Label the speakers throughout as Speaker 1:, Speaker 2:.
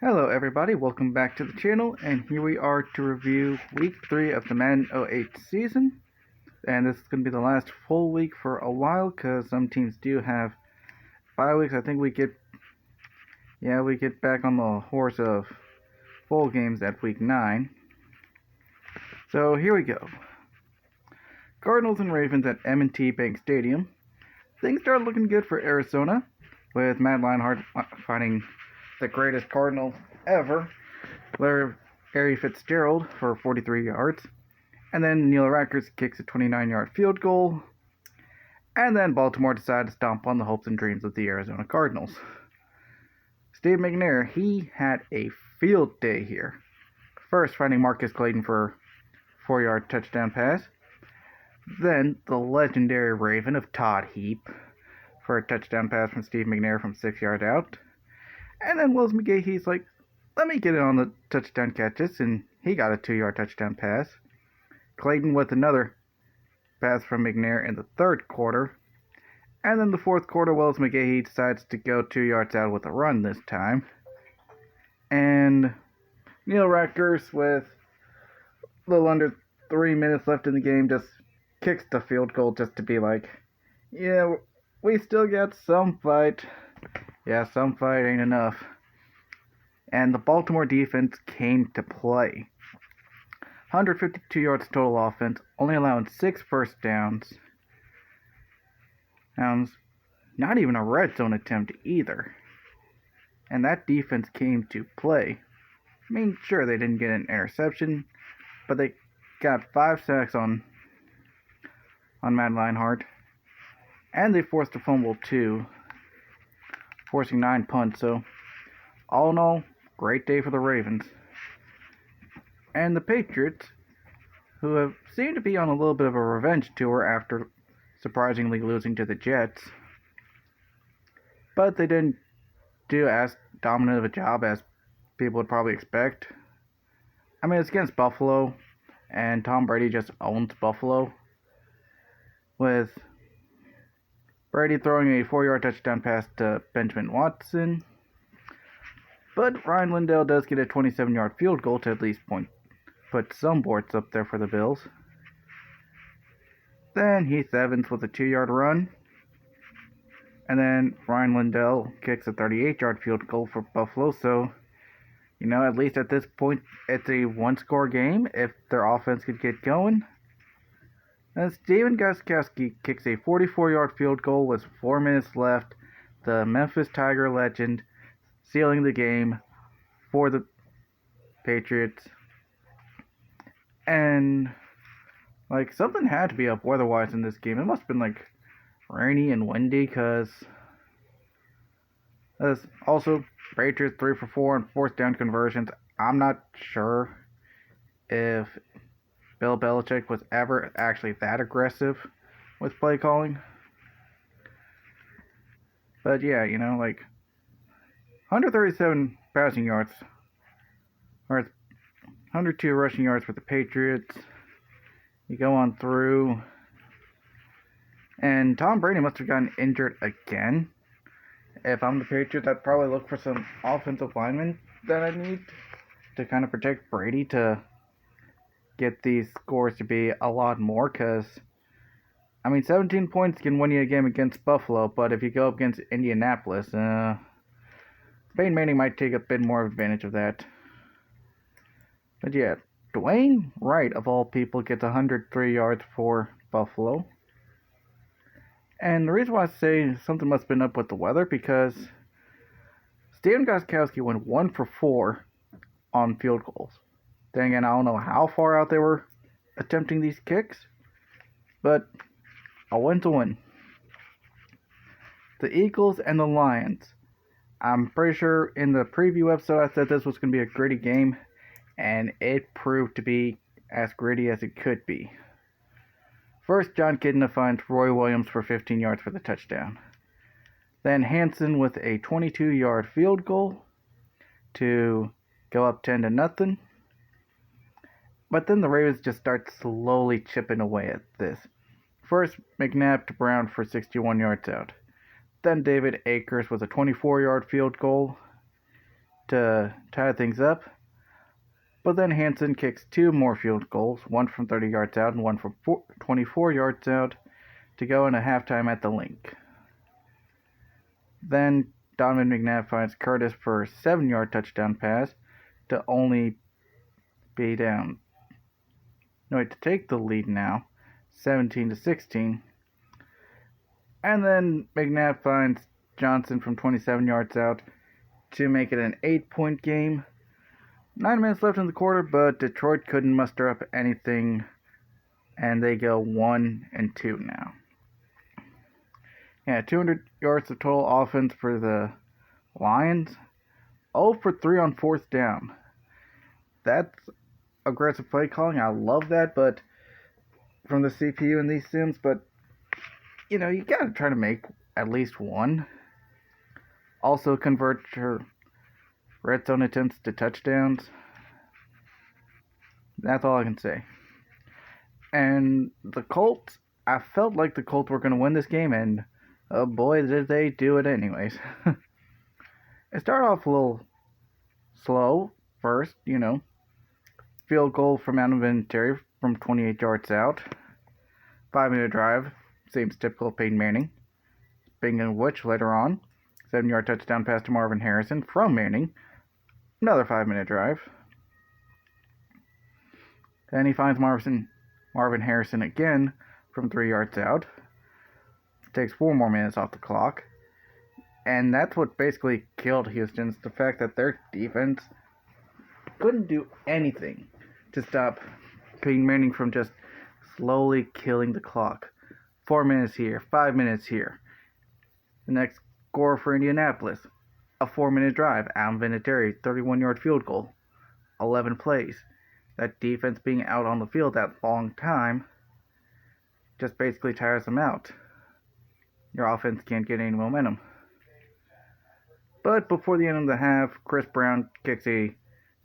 Speaker 1: Hello everybody, welcome back to the channel, and here we are to review week 3 of the Madden 08 season. And this is going to be the last full week for a while, because some teams do have bye weeks. I think we get back on the horse of full games at week 9. So here we go. Cardinals and Ravens at M&T Bank Stadium. Things started looking good for Arizona, with Matt Leinart finding the greatest Cardinal ever, Larry Fitzgerald, for 43 yards. And then Neil Rackers kicks a 29-yard field goal. And then Baltimore decided to stomp on the hopes and dreams of the Arizona Cardinals. Steve McNair, he had a field day here. First, finding Marcus Clayton for a 4-yard touchdown pass. Then the legendary Raven of Todd Heap for a touchdown pass from Steve McNair from 6 yards out. And then Willis McGahee's like, let me get in on the touchdown catches, and he got a 2-yard touchdown pass. Clayton with another pass from McNair in the third quarter. And then the fourth quarter, Willis McGahee decides to go 2 yards out with a run this time. And Neil Rackers, with a little under 3 minutes left in the game, just kicks the field goal just to be like, yeah, we still got some fight. Yeah, some fight ain't enough. And the Baltimore defense came to play. 152 yards total offense, only allowing 6 first downs. Not even a red zone attempt either. And that defense came to play. I mean, sure, they didn't get an interception, but they got 5 sacks on Matt Leinart. And they forced a fumble too, forcing 9 punts. So, all in all, great day for the Ravens. And the Patriots, who have seemed to be on a little bit of a revenge tour after surprisingly losing to the Jets. But they didn't do as dominant of a job as people would probably expect. I mean, it's against Buffalo, and Tom Brady just owns Buffalo, with Brady throwing a 4-yard touchdown pass to Benjamin Watson. But Ryan Lindell does get a 27-yard field goal to at least put some boards up there for the Bills. Then Heath Evans with a 2-yard run. And then Ryan Lindell kicks a 38-yard field goal for Buffalo. So, at least at this point, it's a one-score game if their offense could get going. And Steven Gostkowski kicks a 44-yard field goal with 4 minutes left. The Memphis Tiger legend sealing the game for the Patriots. And, something had to be up weather-wise in this game. It must have been, rainy and windy, because also, Patriots 3 for 4 on fourth down conversions. I'm not sure if Bill Belichick was ever actually that aggressive with play calling. But yeah, 137 passing yards, or 102 rushing yards for the Patriots. You go on through, and Tom Brady must have gotten injured again. If I'm the Patriots, I'd probably look for some offensive linemen that I need to kind of protect Brady to get these scores to be a lot more, because 17 points can win you a game against Buffalo, but if you go up against Indianapolis, Peyton Manning might take a bit more advantage of that. But yeah, Dwayne Wright, of all people, gets 103 yards for Buffalo. And the reason why I say something must have been up with the weather, because Steven Gostkowski went 1 for 4 on field goals. Then again, I don't know how far out they were attempting these kicks, but a win's a win. The Eagles and the Lions. I'm pretty sure in the preview episode I said this was going to be a gritty game, and it proved to be as gritty as it could be. First, John Kidna finds Roy Williams for 15 yards for the touchdown. Then Hansen with a 22-yard field goal to go up 10-0. But then the Ravens just start slowly chipping away at this. First, McNabb to Brown for 61 yards out. Then David Akers with a 24-yard field goal. to tie things up. But then Hansen kicks 2 more field goals, one from 30 yards out and one from 24 yards out, to go into halftime at the Link. Then Donovan McNabb finds Curtis for a 7-yard touchdown pass to only be down. No, to take the lead now, 17-16. And then McNabb finds Johnson from 27 yards out to make it an 8-point game. 9 minutes left in the quarter, but Detroit couldn't muster up anything, and they go 1-2 now. Yeah, 200 yards of total offense for the Lions. 0 for 3 on 4th down. That's aggressive play calling. I love that, but from the CPU in these sims, but you gotta try to make at least one. Also convert your red zone attempts to touchdowns. That's all I can say. And the Colts, I felt like the Colts were going to win this game, and oh boy, did they do it anyways. It started off a little slow first, Field goal from Adam Vinatieri from 28 yards out. 5-minute drive, seems typical of Peyton Manning. Speaking of which, later on, 7-yard touchdown pass to Marvin Harrison from Manning. Another 5-minute drive. Then he finds Marvin Harrison again from 3 yards out. Takes 4 more minutes off the clock. And that's what basically killed Houston's the fact that their defense couldn't do anything to stop Peyton Manning from just slowly killing the clock. 4 minutes here, 5 minutes here. The next score for Indianapolis, a 4-minute drive. Adam Vinatieri, 31-yard field goal, 11 plays. That defense being out on the field that long time just basically tires them out. Your offense can't get any momentum. But before the end of the half, Chris Brown kicks a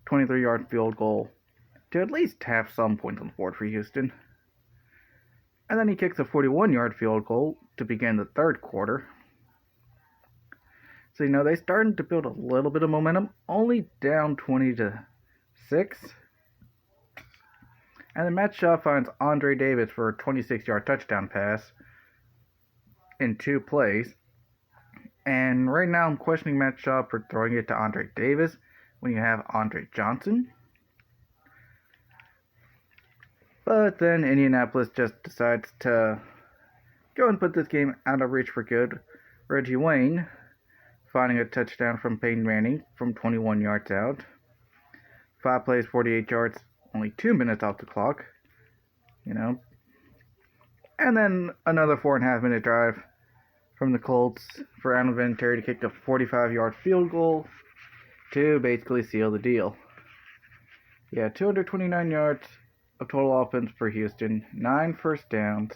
Speaker 1: 23-yard field goal to at least have some points on the board for Houston. And then he kicks a 41-yard field goal to begin the third quarter. So, they started to build a little bit of momentum, only down 20-6. And then Matt Shaw finds Andre Davis for a 26-yard touchdown pass in 2 plays. And right now I'm questioning Matt Shaw for throwing it to Andre Davis when you have Andre Johnson. But then Indianapolis just decides to go and put this game out of reach for good. Reggie Wayne finding a touchdown from Peyton Manning from 21 yards out. 5 plays, 48 yards, only 2 minutes off the clock. And then another 4.5-minute drive from the Colts for Adam Vinatieri to kick a 45-yard field goal to basically seal the deal. 229 yards of total offense for Houston, 9 first downs.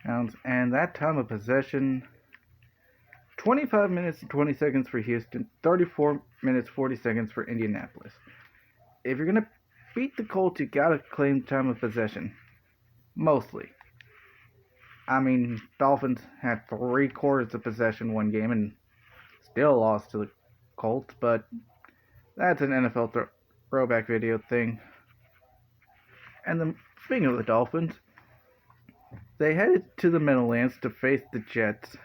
Speaker 1: And that time of possession, 25 minutes and 20 seconds for Houston, 34 minutes 40 seconds for Indianapolis. If you're going to beat the Colts, you got to claim time of possession. Mostly. Dolphins had 3/4 of possession one game and still lost to the Colts, but that's an NFL throwback video thing. And then, speaking of the Dolphins, they headed to the Meadowlands to face the Jets.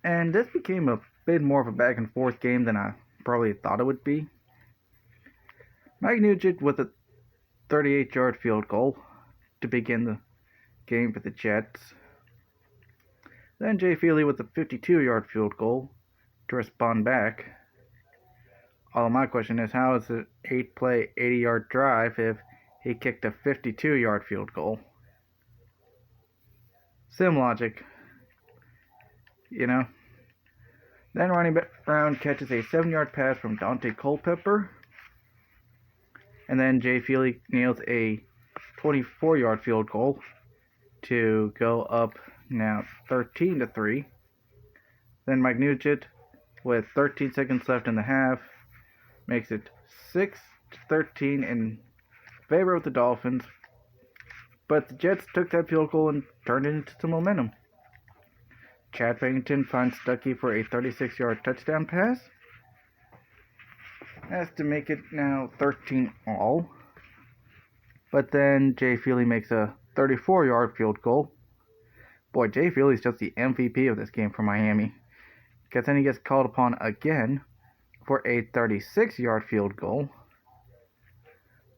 Speaker 1: And this became a bit more of a back and forth game than I probably thought it would be. Mike Nugent with a 38-yard field goal to begin the game for the Jets. Then Jay Feely with a 52-yard field goal to respond back. Although my question is, how is it 8-play, 80-yard drive if he kicked a 52-yard field goal? Sim logic. Then Ronnie Brown catches a 7-yard pass from Dante Culpepper. And then Jay Feely nails a 24-yard field goal to go up now 13-3. Then Mike Nugent, with 13 seconds left in the half, makes it 6-13 in favor of the Dolphins. But the Jets took that field goal and turned it into some momentum. Chad Pennington finds Stuckey for a 36-yard touchdown pass. That's to make it now 13 all. But then Jay Feely makes a 34-yard field goal. Boy, Jay Feely's just the MVP of this game for Miami. Because then he gets called upon again for a 36-yard field goal.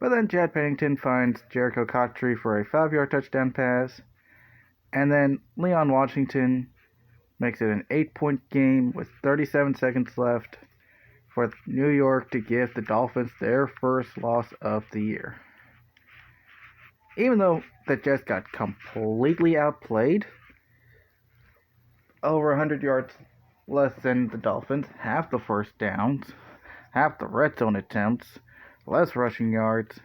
Speaker 1: But then Chad Pennington finds Jericho Cotchery for a 5-yard touchdown pass. And then Leon Washington makes it an 8-point game with 37 seconds left for New York to give the Dolphins their first loss of the year. Even though the Jets got completely outplayed, over 100 yards less than the Dolphins, half the first downs, half the red zone attempts, less rushing yards,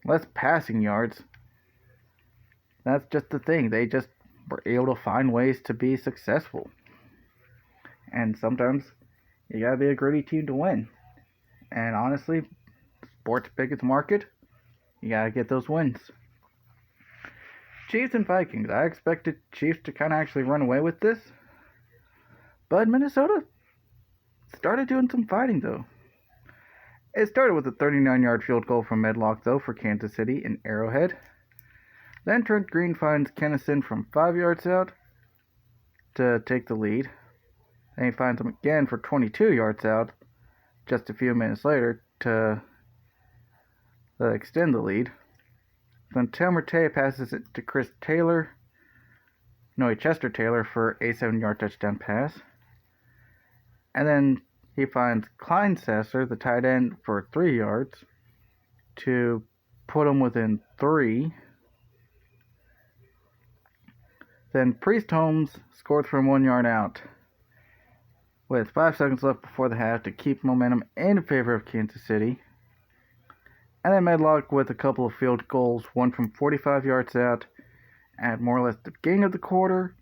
Speaker 1: less passing yards. That's just the thing. They just were able to find ways to be successful. And sometimes you gotta be a gritty team to win. And honestly, sports biggest market, you gotta get those wins. Chiefs and Vikings. I expected Chiefs to kind of actually run away with this. But Minnesota started doing some fighting, though. It started with a 39-yard field goal from Medlock, though, for Kansas City in Arrowhead. Then Trent Green finds Kennison from 5 yards out to take the lead. Then he finds him again for 22 yards out just a few minutes later to extend the lead. Then Tim Rattay passes it to Chester Taylor for a 7-yard touchdown pass. And then he finds Kleinsasser, the tight end, for 3 yards to put him within 3. Then Priest Holmes scored from 1 yard out with 5 seconds left before the half to keep momentum in favor of Kansas City. And then Medlock with a couple of field goals, one from 45 yards out at more or less the beginning of the quarter,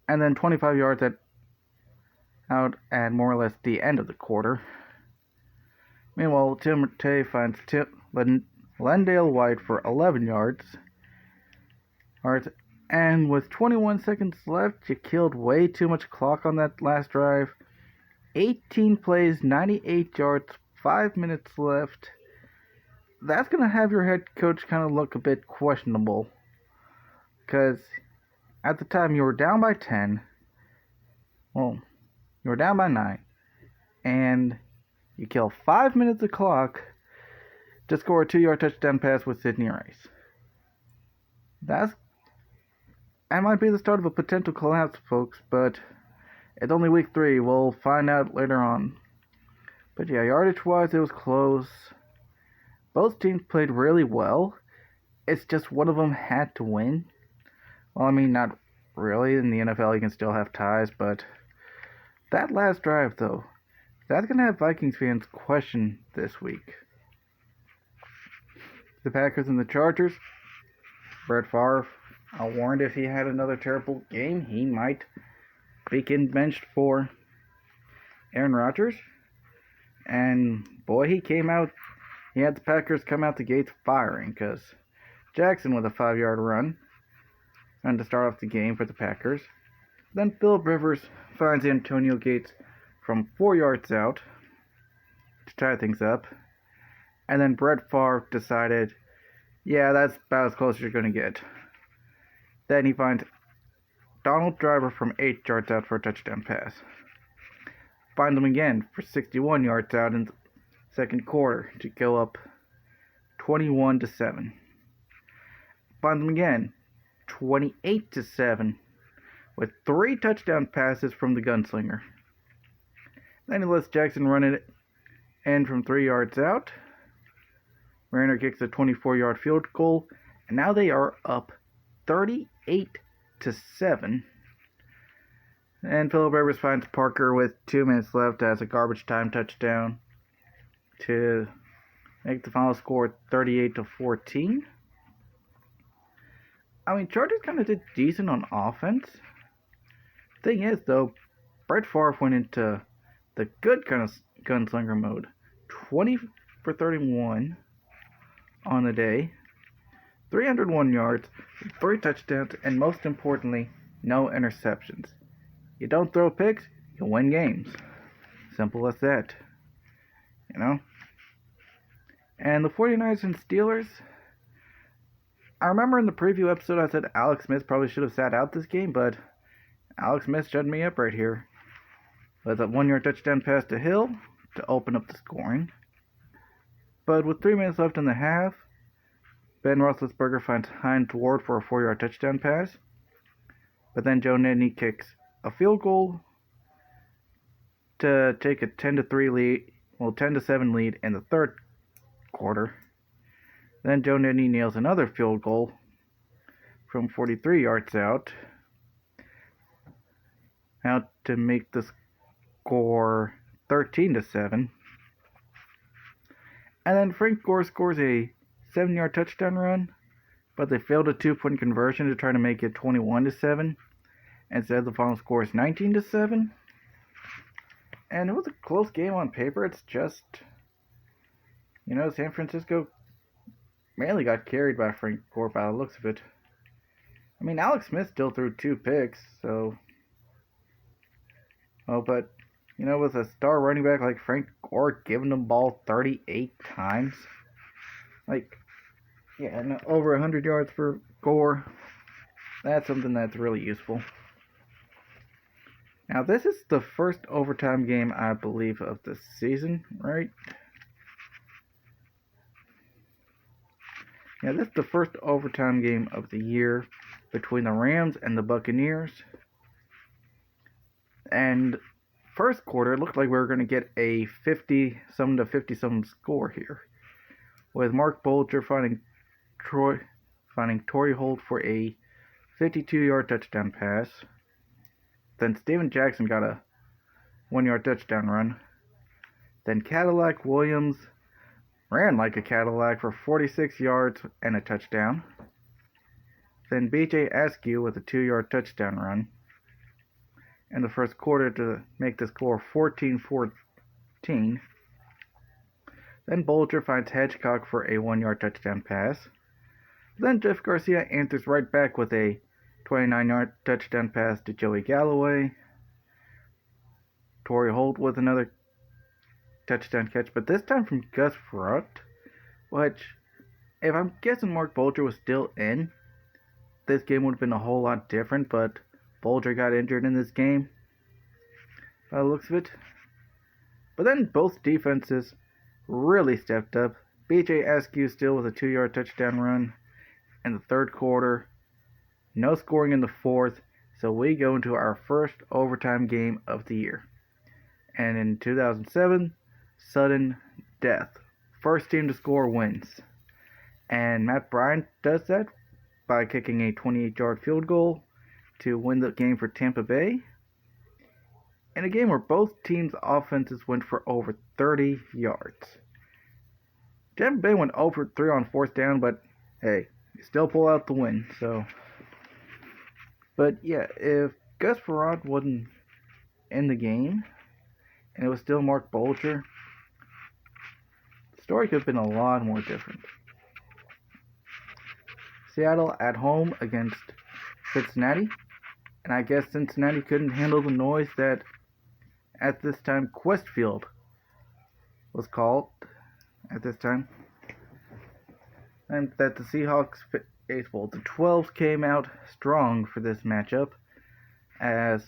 Speaker 1: and then 25 yards out at more or less the end of the quarter. Meanwhile, Tim Rattay finds Lendale White for 11 yards. And with 21 seconds left, you killed way too much clock on that last drive. 18 plays, 98 yards, 5 minutes left. That's going to have your head coach kind of look a bit questionable. Because at the time you were down by 10. Well, you were down by 9. And you kill 5 minutes of clock to score a 2-yard touchdown pass with Sidney Rice. That might be the start of a potential collapse, folks, but it's only week 3. We'll find out later on. But yeah, yardage-wise, it was close. Both teams played really well. It's just one of them had to win. Well, I mean, not really. In the NFL, you can still have ties, but that last drive, though, that's going to have Vikings fans question this week. The Packers and the Chargers. Brett Favre, I warned if he had another terrible game, he might be getting benched for Aaron Rodgers. And boy, he came out. He had the Packers come out the gates firing, because Jackson with a 5-yard run and to start off the game for the Packers. Then Phillip Rivers finds Antonio Gates from 4 yards out to tie things up. And then Brett Favre decided, yeah, that's about as close as you're going to get. Then he finds Donald Driver from 8 yards out for a touchdown pass. Finds him again for 61 yards out in the second quarter to go up 21-7. Finds him again 28-7 with 3 touchdown passes from the gunslinger. Then he lets Jackson run it in from 3 yards out. Mariner kicks a 24-yard field goal, and now they are up 38-7. And Phillip Rivers finds Parker with 2 minutes left as a garbage time touchdown to make the final score 38-14. I mean, Chargers kind of did decent on offense. Thing is, though, Brett Favre went into the good kind of gunslinger mode. 20 for 31 on the day. 301 yards, 3 touchdowns, and most importantly, no interceptions. You don't throw picks, you win games. Simple as that. You know? And the 49ers and Steelers, I remember in the preview episode I said Alex Smith probably should have sat out this game, but Alex Smith shut me up right here with a 1-yard touchdown pass to Hill to open up the scoring. But with 3 minutes left in the half, Ben Roethlisberger finds Hines Ward for a 4-yard touchdown pass. But then Joe Nedney kicks a field goal to take a 10-7 lead in the third quarter. Then Joe Nedney nails another field goal from 43 yards out to make the score 13-7. And then Frank Gore scores a 7-yard touchdown run, but they failed a 2-point conversion to try to make it 21-7. Instead, the final score is 19-7. And it was a close game on paper. It's just, San Francisco mainly got carried by Frank Gore by the looks of it. I mean, Alex Smith still threw 2 picks, so... but, with a star running back like Frank Gore giving the ball 38 times, over 100 yards for Gore, that's something that's really useful. Now, this is the first overtime game, I believe, of the season, right? Yeah, this is the first overtime game of the year between the Rams and the Buccaneers. And first quarter, it looked like we were going to get a 50-some to 50-some score here, with Mark Bulger finding Torrey Holt for a 52-yard touchdown pass. Then Steven Jackson got a 1-yard touchdown run. Then Cadillac Williams ran like a Cadillac for 46 yards and a touchdown. Then B.J. Askew with a 2-yard touchdown run in the first quarter to make the score 14-14. Then Bulger finds Hedgecock for a 1-yard touchdown pass. Then Jeff Garcia answers right back with a 29-yard touchdown pass to Joey Galloway. Torrey Holt with another touchdown catch, but this time from Gus Frerotte, which, if I'm guessing Mark Bulger was still in, this game would have been a whole lot different, but Bulger got injured in this game, by the looks of it. But then both defenses really stepped up. B.J. Askew still with a 2-yard touchdown run in the third quarter. No scoring in the fourth, so we go into our first overtime game of the year. And in 2007, sudden death. First team to score wins. And Matt Bryant does that by kicking a 28-yard field goal to win the game for Tampa Bay. In a game where both teams' offenses went for over 30 yards. Tampa Bay went 0 for 3 on fourth down, but hey, you still pull out the win, so... But yeah, if Gus Frerotte wasn't in the game, and it was still Mark Bulger, the story could have been a lot more different. Seattle at home against Cincinnati, and I guess Cincinnati couldn't handle the noise that at this time Questfield was called at this time, and that the Seahawks faithful, the 12s came out strong for this matchup as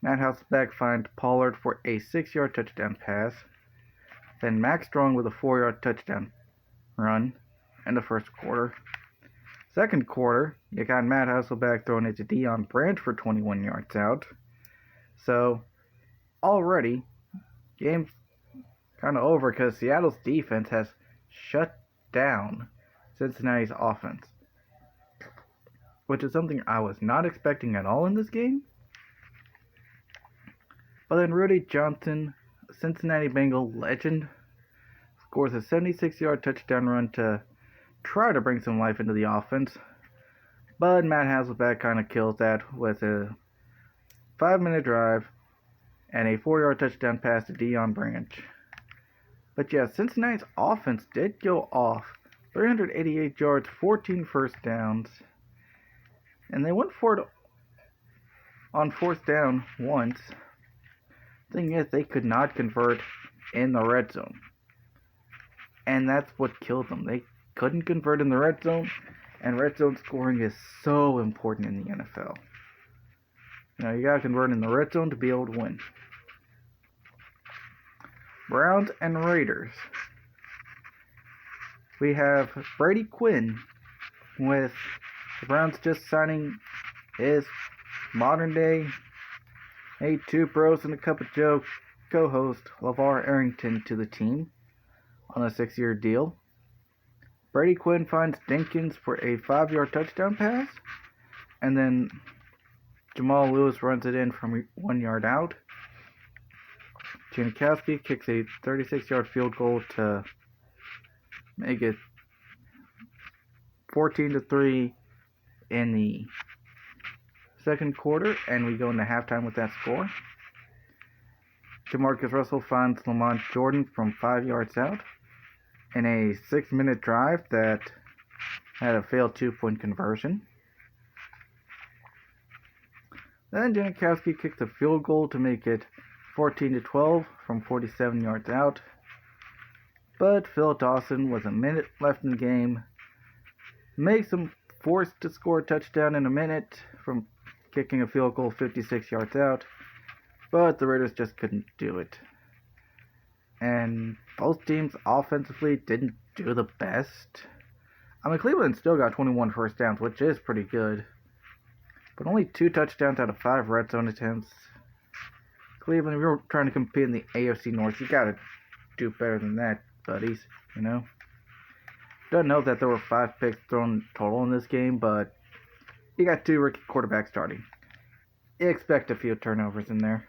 Speaker 1: Matt Hasselbeck finds Pollard for a 6-yard touchdown pass, then Max Strong with a 4-yard touchdown run in the first quarter. Second quarter, you got Matt Hasselbeck throwing it to Deion Branch for 21 yards out. So, already, game's kind of over because Seattle's defense has shut down Cincinnati's offense, which is something I was not expecting at all in this game. But then Rudy Johnson, Cincinnati Bengal legend, scores a 76-yard touchdown run to try to bring some life into the offense. But Matt Hasselbeck kind of kills that with a 5-minute drive and a 4-yard touchdown pass to Deion Branch. But yeah, Cincinnati's offense did go off. 388 yards, 14 first downs. And they went for it on fourth down once. Thing is, they could not convert in the red zone. And that's what killed them. They couldn't convert in the red zone, and red zone scoring is so important in the NFL. You gotta convert in the red zone to be able to win. Browns and Raiders. We have Brady Quinn with the Browns just signing his modern day Two Bros and a Cup of Joe co-host LeVar Arrington to the team on a 6-year deal. Brady Quinn finds Dinkins for a 5-yard touchdown pass, and then Jamal Lewis runs it in from 1 yard out. Janikowski kicks a 36-yard field goal to make it 14-3 in the second quarter, and we go into halftime with that score. Jamarcus Russell finds Lamont Jordan from 5 yards out in a 6-minute drive that had a failed 2-point conversion. Then Janikowski kicked a field goal to make it 14-12 from 47 yards out. But Phil Dawson, with a minute left in the game, makes him forced to score a touchdown in a minute from kicking a field goal 56 yards out. But the Raiders just couldn't do it. And both teams offensively didn't do the best. Cleveland still got 21 first downs, which is pretty good. But only 2 touchdowns out of 5 red zone attempts. Cleveland, if you're trying to compete in the AFC North, you gotta do better than that, buddies, Don't know that there were 5 picks thrown total in this game, but you got 2 rookie quarterbacks starting. You expect a few turnovers in there.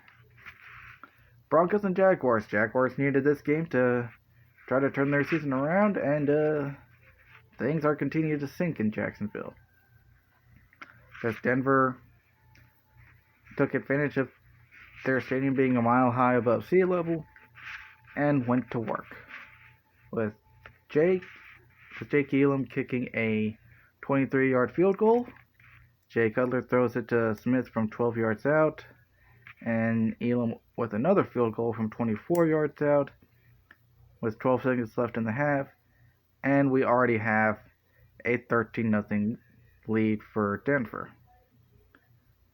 Speaker 1: Broncos and Jaguars. Jaguars needed this game to try to turn their season around, and things are continuing to sink in Jacksonville. Because Denver took advantage of their stadium being a mile high above sea level and went to work. With Jake Elam kicking a 23-yard field goal. Jay Cutler throws it to Smith from 12 yards out, and Elam with another field goal from 24 yards out with 12 seconds left in the half, and we already have a 13-0 lead for Denver,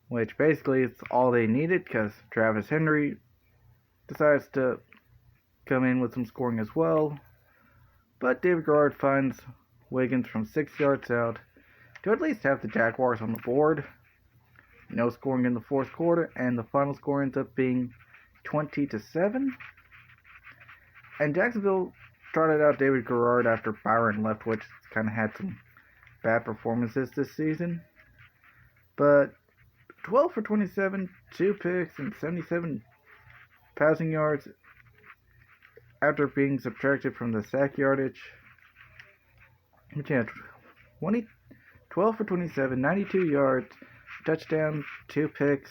Speaker 1: which basically is all they needed because Travis Henry decides to come in with some scoring as well, but David Garrard finds Wiggins from 6 yards out to at least have the Jaguars on the board. No scoring in the fourth quarter, and the final score ends up being 20-7. And Jacksonville started out David Garrard after Byron left, which kind of had some bad performances this season. But 12 for 27, 2 picks, and 77 passing yards after being subtracted from the sack yardage. But yeah, 12 for 27, 92 yards, touchdown, 2 picks.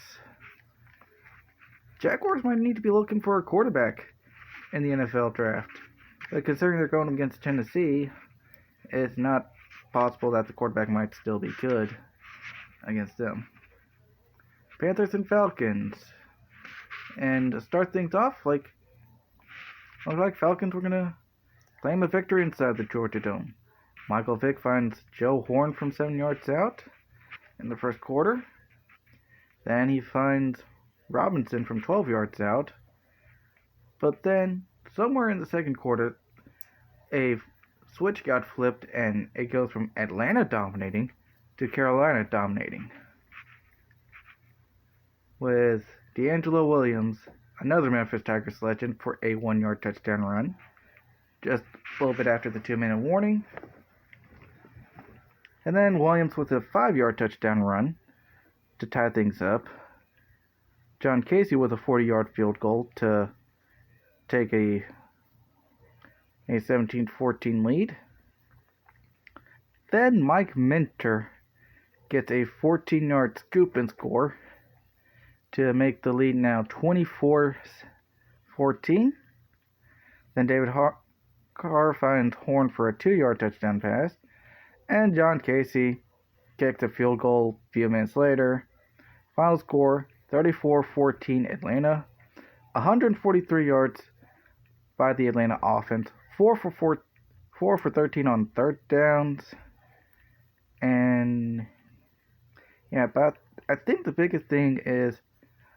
Speaker 1: Jaguars might need to be looking for a quarterback in the NFL draft. But considering they're going against Tennessee, it's not possible that the quarterback might still be good against them. Panthers and Falcons. And to start things off, looked like Falcons were going to claim a victory inside the Georgia Dome. Michael Vick finds Joe Horn from 7 yards out in the first quarter. Then he finds Robinson from 12 yards out. But then, somewhere in the second quarter, a switch got flipped and it goes from Atlanta dominating to Carolina dominating. With D'Angelo Williams, another Memphis Tigers legend, for a 1-yard touchdown run, just a little bit after the 2-minute warning. And then Williams with a 5-yard touchdown run to tie things up. John Casey with a 40-yard field goal to take a 17-14 lead. Then Mike Minter gets a 14-yard scoop and score to make the lead now 24-14. Then David Carr finds Horn for a 2-yard touchdown pass. And John Casey kicked a field goal a few minutes later. Final score 34-14 Atlanta. 143 yards by the Atlanta offense. 4 for 13 on third downs. And yeah, but I think the biggest thing is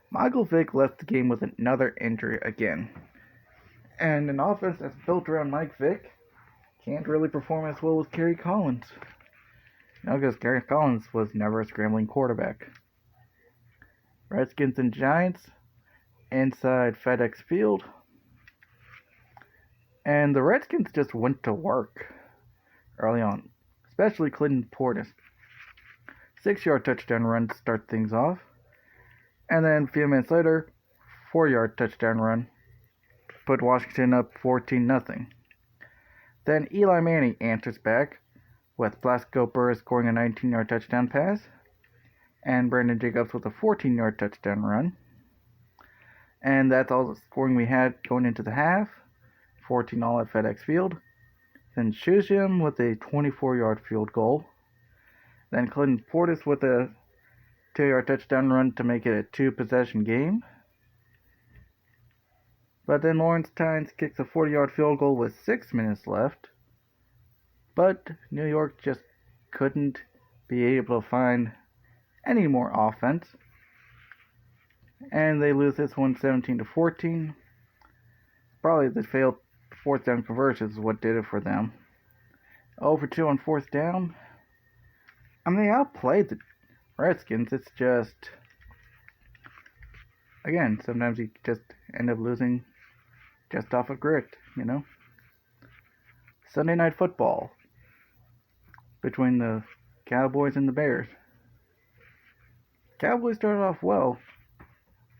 Speaker 1: Michael Vick left the game with another injury again. And an offense that's built around Mike Vick can't really perform as well as Gary Collins. Because Gary Collins was never a scrambling quarterback. Redskins and Giants inside FedEx Field. And the Redskins just went to work early on, especially Clinton Portis. 6-yard touchdown run to start things off. And then a few minutes later, 4-yard touchdown run put Washington up 14-0. Then Eli Manning answers back with Plaxico Burress scoring a 19-yard touchdown pass and Brandon Jacobs with a 14-yard touchdown run. And that's all the scoring we had going into the half. 14-all at FedEx Field. Then Shushiam with a 24-yard field goal. Then Clinton Portis with a 2-yard touchdown run to make it a 2-possession game. But then Lawrence Tynes kicks a 40-yard field goal with 6 minutes left. But New York just couldn't be able to find any more offense. And they lose this one 17-14. Probably the failed fourth down conversions is what did it for them. 0 for 2 on fourth down. I mean, they outplayed the Redskins. It's just, again, sometimes you just end up losing just off of grit, you know. Sunday Night Football between the Cowboys and the Bears. Cowboys started off well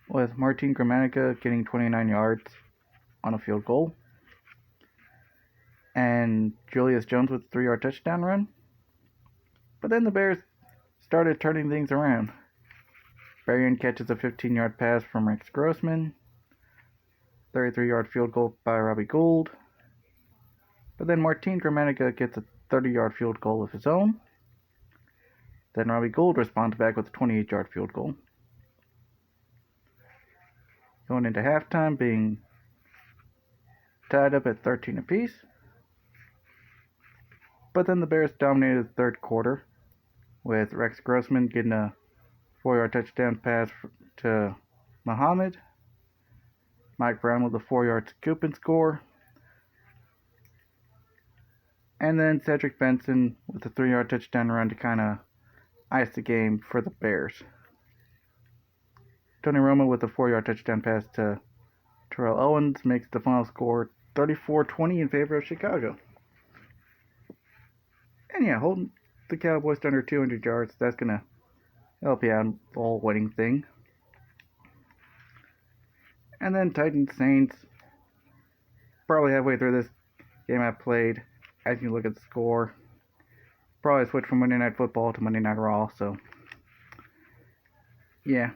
Speaker 1: with Martin Gramatica getting 29 yards on a field goal. And Julius Jones with a 3-yard touchdown run. But then the Bears started turning things around. Berrien catches a 15-yard pass from Rex Grossman. 33-yard field goal by Robbie Gould. But then Martin Gramatica gets a 30-yard field goal of his own. Then Robbie Gould responds back with a 28-yard field goal. Going into halftime being tied up at 13 apiece. But then the Bears dominated the third quarter with Rex Grossman getting a 4-yard touchdown pass to Muhammad. Mike Brown with a 4-yard scoop and score. And then Cedric Benson with a 3-yard touchdown run to kind of ice the game for the Bears. Tony Romo with a 4-yard touchdown pass to Terrell Owens makes the final score 34-20 in favor of Chicago. And yeah, holding the Cowboys to under 200 yards, that's going to help you out in the whole winning thing. And then Titans Saints, probably halfway through this game I played, as you look at the score, probably switched from Monday Night Football to Monday Night Raw, so yeah.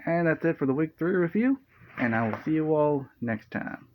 Speaker 1: And that's it for the Week 3 review, and I will see you all next time.